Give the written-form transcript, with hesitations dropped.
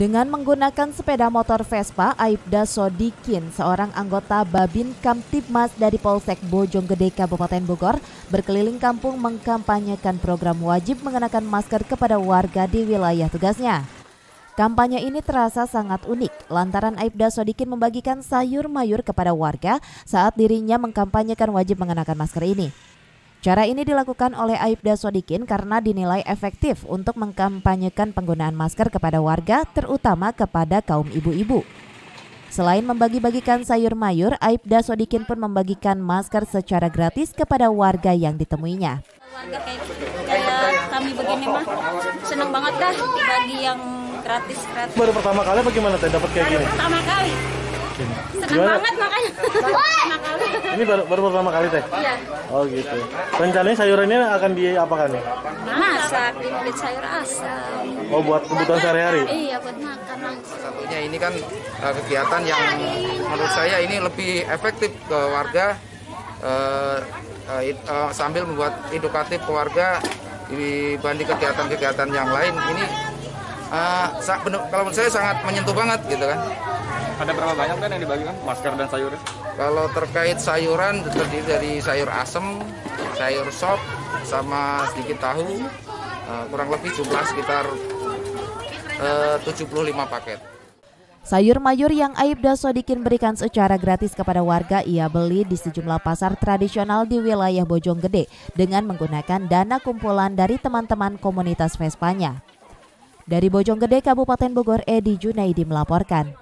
Dengan menggunakan sepeda motor Vespa, Aibda Sodikin, seorang anggota Babin Kamtibmas dari Polsek Bojonggede, Kabupaten Bogor, berkeliling kampung mengkampanyekan program wajib mengenakan masker kepada warga di wilayah tugasnya. Kampanye ini terasa sangat unik lantaran Aibda Sodikin membagikan sayur mayur kepada warga saat dirinya mengkampanyekan wajib mengenakan masker ini. Cara ini dilakukan oleh Aibda Sodikin karena dinilai efektif untuk mengkampanyekan penggunaan masker kepada warga, terutama kepada kaum ibu-ibu. Selain membagi-bagikan sayur mayur, Aibda Sodikin pun membagikan masker secara gratis kepada warga yang ditemuinya. Warga kayak kami begini mah senang banget dah dibagi yang gratis. Baru pertama kali bagaimana teh dapat kayak gini? Pertama kali. Senang banget makanya. Pertama kali. Ini baru pertama kali teh? Iya. Oh gitu. Rencananya sayurannya akan diapakan nih? Masak, dibeli sayur asam. Oh buat kebutuhan sehari-hari? Iya buat makan langsung. Satunya ini kan kegiatan yang menurut saya ini lebih efektif ke warga sambil membuat edukatif ke warga dibanding kegiatan-kegiatan yang lain. Ini kalau menurut saya sangat menyentuh banget gitu kan. Ada berapa banyak kan yang dibagikan masker dan sayurnya? Kalau terkait sayuran terdiri dari sayur asem, sayur sop, sama sedikit tahu, kurang lebih jumlah sekitar 75 paket. Sayur mayur yang Aibda Sodikin berikan secara gratis kepada warga ia beli di sejumlah pasar tradisional di wilayah Bojonggede dengan menggunakan dana kumpulan dari teman-teman komunitas Vespanya. Dari Bojonggede, Kabupaten Bogor, Edi Junaidi melaporkan.